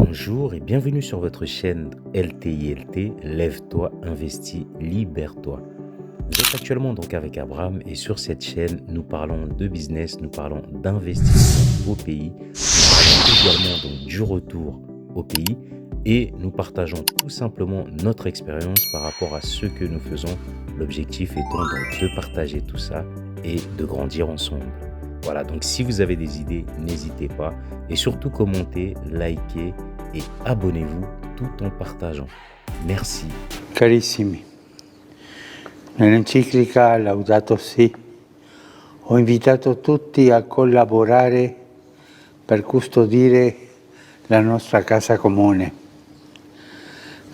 Bonjour et bienvenue sur votre chaîne LTILT, Lève-toi, investis, libère-toi. Vous êtes actuellement donc avec Abraham et sur cette chaîne, nous parlons de business, nous parlons d'investissement au pays, nous parlons également donc du retour au pays et nous partageons tout simplement notre expérience par rapport à ce que nous faisons. L'objectif étant donc de partager tout ça et de grandir ensemble. Voilà, donc si vous avez des idées, n'hésitez pas. Et surtout commentez, likez et abonnez-vous tout en partageant. Merci. Carissimi, nell'enciclica Laudato Si ho invitato tutti a collaborare per custodire la nostra casa comune,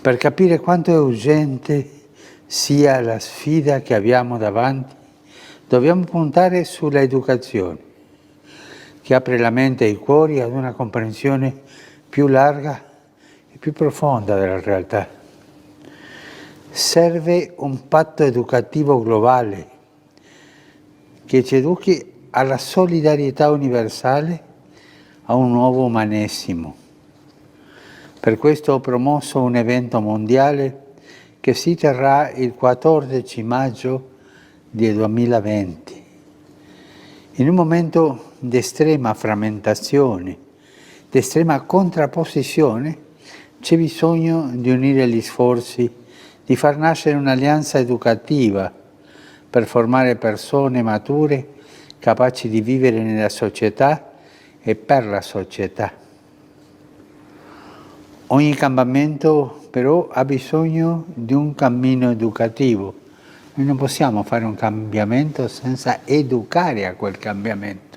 per capire quanto è urgente sia la sfida che abbiamo davanti. Dobbiamo puntare sulla educazione, che apre la mente e i cuori ad una comprensione più larga e più profonda della realtà. Serve un patto educativo globale che ci educhi alla solidarietà universale, a un nuovo umanesimo. Per questo ho promosso un evento mondiale che si terrà il 14 maggio del 2020. In un momento di estrema frammentazione, di estrema contrapposizione, c'è bisogno di unire gli sforzi, di far nascere un'alleanza educativa per formare persone mature capaci di vivere nella società e per la società. Ogni cambiamento però ha bisogno di un cammino educativo. Noi non possiamo fare un cambiamento senza educare a quel cambiamento.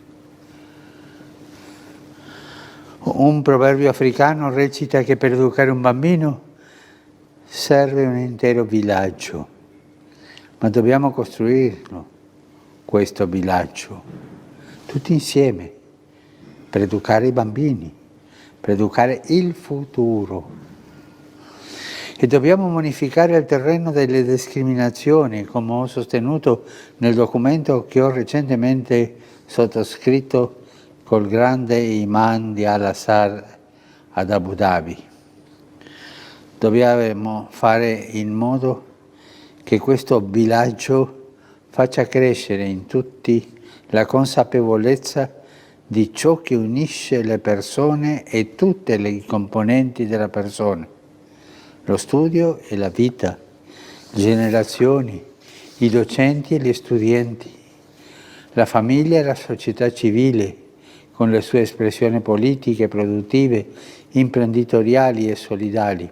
Un proverbio africano recita che per educare un bambino serve un intero villaggio, ma dobbiamo costruirlo, questo villaggio, tutti insieme, per educare i bambini, per educare il futuro. E dobbiamo bonificare il terreno delle discriminazioni, come ho sostenuto nel documento che ho recentemente sottoscritto col grande imam di Al-Azhar ad Abu Dhabi. Dobbiamo fare in modo che questo villaggio faccia crescere in tutti la consapevolezza di ciò che unisce le persone e tutte le componenti della persona. Lo studio e la vita, le generazioni, i docenti e gli studenti, la famiglia e la società civile, con le sue espressioni politiche, produttive, imprenditoriali e solidali.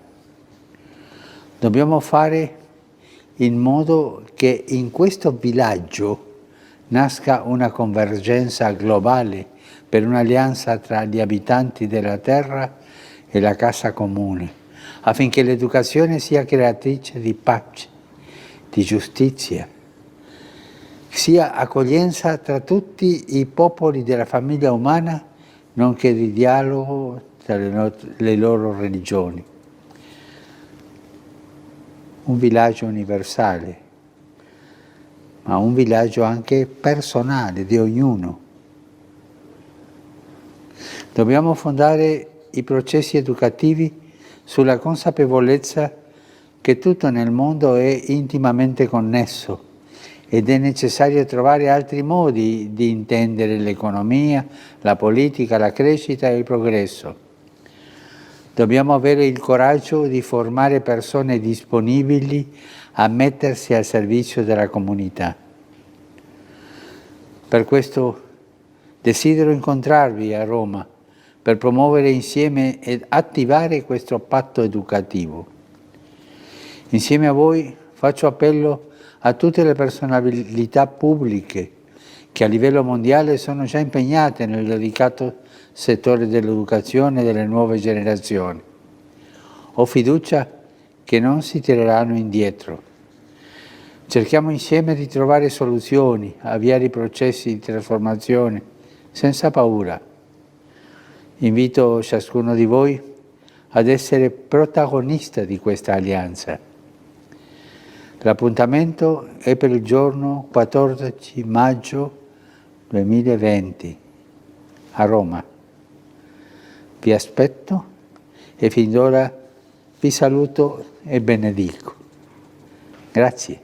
Dobbiamo fare in modo che in questo villaggio nasca una convergenza globale per un'alleanza tra gli abitanti della terra e la casa comune, affinché l'educazione sia creatrice di pace, di giustizia, sia accoglienza tra tutti i popoli della famiglia umana, nonché di dialogo tra le loro religioni. Un villaggio universale, ma un villaggio anche personale di ognuno. Dobbiamo fondare i processi educativi sulla consapevolezza che tutto nel mondo è intimamente connesso ed è necessario trovare altri modi di intendere l'economia, la politica, la crescita e il progresso. Dobbiamo avere il coraggio di formare persone disponibili a mettersi al servizio della comunità. Per questo desidero incontrarvi a Roma per promuovere insieme ed attivare questo patto educativo. Insieme a voi faccio appello a tutte le personalità pubbliche che a livello mondiale sono già impegnate nel delicato settore dell'educazione delle nuove generazioni. Ho fiducia che non si tireranno indietro. Cerchiamo insieme di trovare soluzioni, avviare i processi di trasformazione senza paura. Invito ciascuno di voi ad essere protagonista di questa alleanza. L'appuntamento è per il giorno 14 maggio 2020 a Roma. Vi aspetto e fin d'ora vi saluto e benedico. Grazie.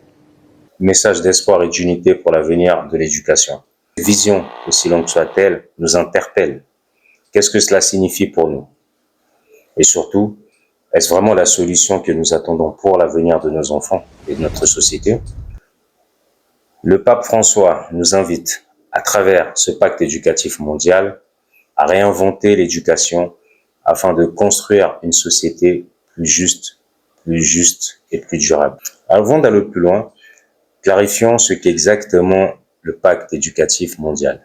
Message d'espoir et d'unité pour l'avenir de l'éducation. Vision, aussi longue soit-elle, nous interpelle. Qu'est-ce que cela signifie pour nous? Et surtout, est-ce vraiment la solution que nous attendons pour l'avenir de nos enfants et de notre société? Le pape François nous invite, à travers ce pacte éducatif mondial, à réinventer l'éducation afin de construire une société plus juste et plus durable. Avant d'aller plus loin, clarifions ce qu'est exactement le pacte éducatif mondial.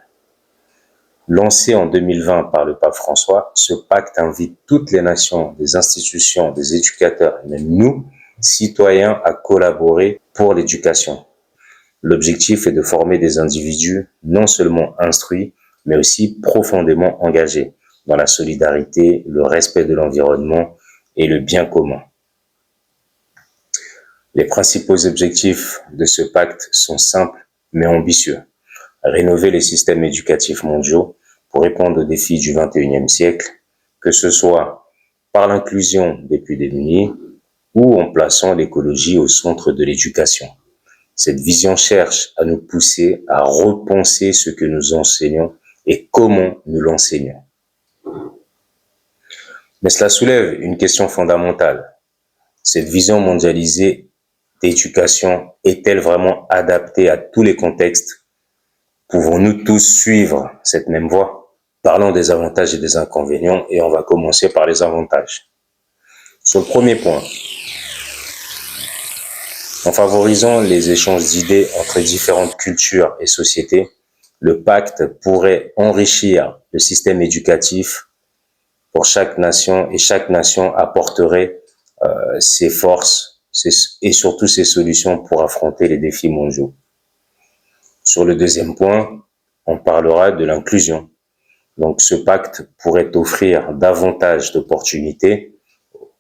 Lancé en 2020 par le pape François, ce pacte invite toutes les nations, des institutions, des éducateurs, et même nous, citoyens, à collaborer pour l'éducation. L'objectif est de former des individus non seulement instruits, mais aussi profondément engagés dans la solidarité, le respect de l'environnement et le bien commun. Les principaux objectifs de ce pacte sont simples mais ambitieux. Rénover les systèmes éducatifs mondiaux pour répondre aux défis du XXIe siècle, que ce soit par l'inclusion des plus démunis ou en plaçant l'écologie au centre de l'éducation. Cette vision cherche à nous pousser à repenser ce que nous enseignons et comment nous l'enseignons. Mais cela soulève une question fondamentale. Cette vision mondialisée d'éducation est-elle vraiment adaptée à tous les contextes? Pouvons-nous tous suivre cette même voie? Parlons des avantages et des inconvénients et on va commencer par les avantages. Sur le premier point, en favorisant les échanges d'idées entre différentes cultures et sociétés, le pacte pourrait enrichir le système éducatif pour chaque nation et chaque nation apporterait ses forces et surtout ses solutions pour affronter les défis mondiaux. Sur le deuxième point, on parlera de l'inclusion. Donc ce pacte pourrait offrir davantage d'opportunités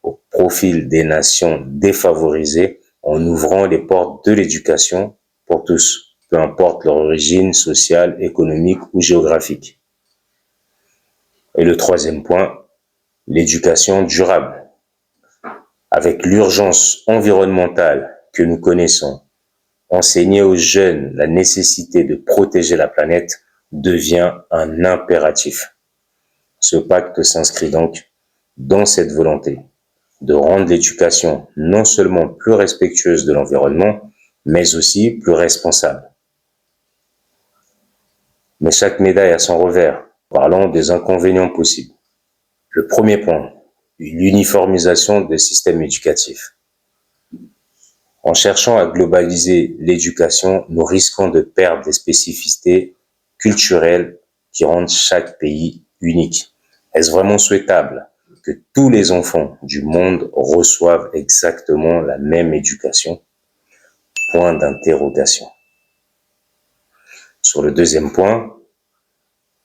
au profil des nations défavorisées en ouvrant les portes de l'éducation pour tous, peu importe leur origine sociale, économique ou géographique. Et le troisième point, l'éducation durable. Avec l'urgence environnementale que nous connaissons, enseigner aux jeunes la nécessité de protéger la planète devient un impératif. Ce pacte s'inscrit donc dans cette volonté de rendre l'éducation non seulement plus respectueuse de l'environnement, mais aussi plus responsable. Mais chaque médaille a son revers. Parlons des inconvénients possibles. Le premier point, l'uniformisation des systèmes éducatifs. En cherchant à globaliser l'éducation, nous risquons de perdre des spécificités culturelles qui rendent chaque pays unique. Est-ce vraiment souhaitable que tous les enfants du monde reçoivent exactement la même éducation? Point d'interrogation. Sur le deuxième point,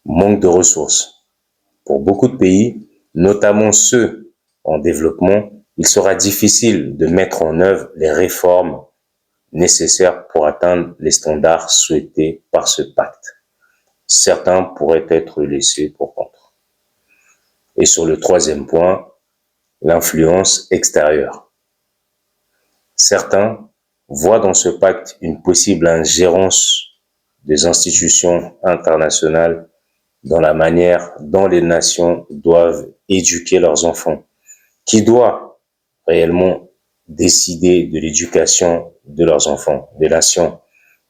manque de ressources. Pour beaucoup de pays, notamment ceux en développement, il sera difficile de mettre en œuvre les réformes nécessaires pour atteindre les standards souhaités par ce pacte. Certains pourraient être laissés pour compte. Et sur le troisième point, l'influence extérieure. Certains voient dans ce pacte une possible ingérence des institutions internationales dans la manière dont les nations doivent éduquer leurs enfants. Qui doit réellement décider de l'éducation de leurs enfants, des nations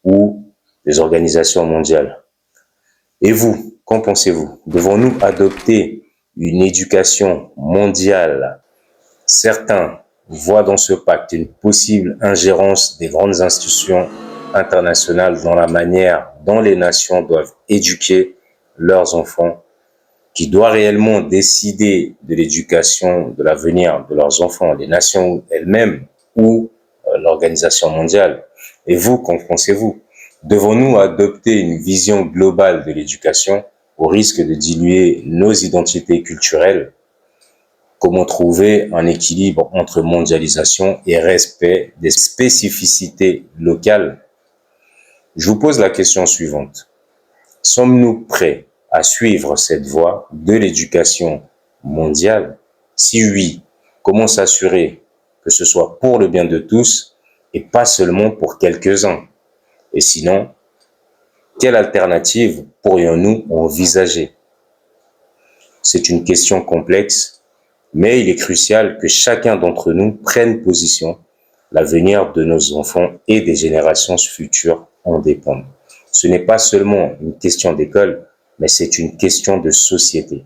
ou des organisations mondiales? Et vous, qu'en pensez-vous? Devons-nous adopter une éducation mondiale? Certains voient dans ce pacte une possible ingérence des grandes institutions internationales dans la manière dont les nations doivent éduquer leurs enfants. Qui doit réellement décider de l'éducation, de l'avenir de leurs enfants, les nations elles-mêmes ou l'organisation mondiale? Et vous, qu'en pensez-vous? Devons-nous adopter une vision globale de l'éducation au risque de diluer nos identités culturelles? Comment trouver un équilibre entre mondialisation et respect des spécificités locales? Je vous pose la question suivante. Sommes-nous prêts à suivre cette voie de l'éducation mondiale? Si oui, comment s'assurer que ce soit pour le bien de tous et pas seulement pour quelques-uns? Et sinon, quelle alternative pourrions-nous envisager? C'est une question complexe, mais il est crucial que chacun d'entre nous prenne position. L'avenir de nos enfants et des générations futures en dépend. Ce n'est pas seulement une question d'école, mais c'est une question de société.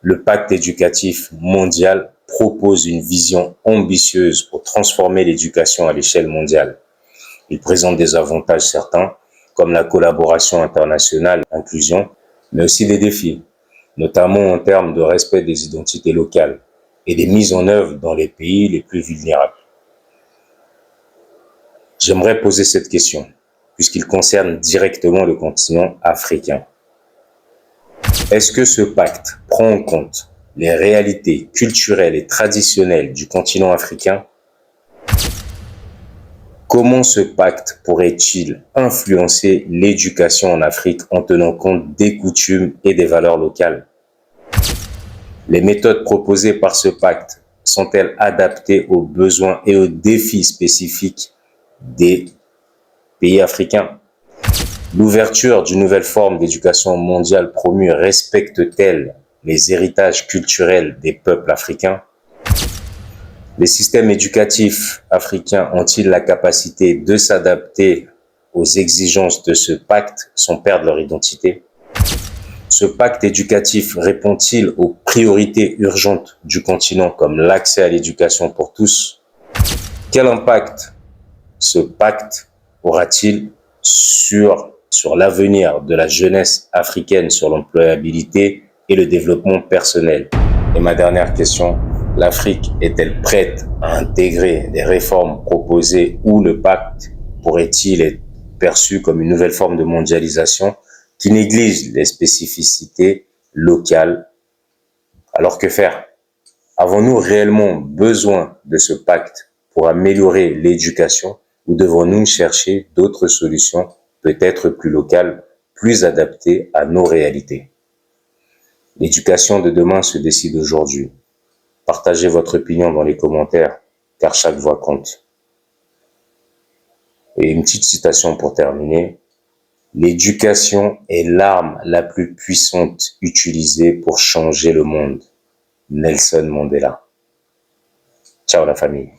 Le pacte éducatif mondial propose une vision ambitieuse pour transformer l'éducation à l'échelle mondiale. Il présente des avantages certains, comme la collaboration internationale, l'inclusion, mais aussi des défis, notamment en termes de respect des identités locales et des mises en œuvre dans les pays les plus vulnérables. J'aimerais poser cette question, puisqu'il concerne directement le continent africain. Est-ce que ce pacte prend en compte les réalités culturelles et traditionnelles du continent africain? Comment ce pacte pourrait-il influencer l'éducation en Afrique en tenant compte des coutumes et des valeurs locales? Les méthodes proposées par ce pacte sont-elles adaptées aux besoins et aux défis spécifiques des pays africains? L'ouverture d'une nouvelle forme d'éducation mondiale promue respecte-t-elle les héritages culturels des peuples africains? Les systèmes éducatifs africains ont-ils la capacité de s'adapter aux exigences de ce pacte sans perdre leur identité? Ce pacte éducatif répond-il aux priorités urgentes du continent comme l'accès à l'éducation pour tous? Quel impact ce pacte aura-t-il sur l'avenir de la jeunesse africaine, sur l'employabilité et le développement personnel? Et ma dernière question, l'Afrique est-elle prête à intégrer des réformes proposées ou le pacte pourrait-il être perçu comme une nouvelle forme de mondialisation qui néglige les spécificités locales? Alors que faire? Avons-nous réellement besoin de ce pacte pour améliorer l'éducation ou devons-nous chercher d'autres solutions, peut-être plus locales, plus adaptées à nos réalités? L'éducation de demain se décide aujourd'hui. Partagez votre opinion dans les commentaires, car chaque voix compte. Et une petite citation pour terminer. L'éducation est l'arme la plus puissante utilisée pour changer le monde. Nelson Mandela. Ciao la famille.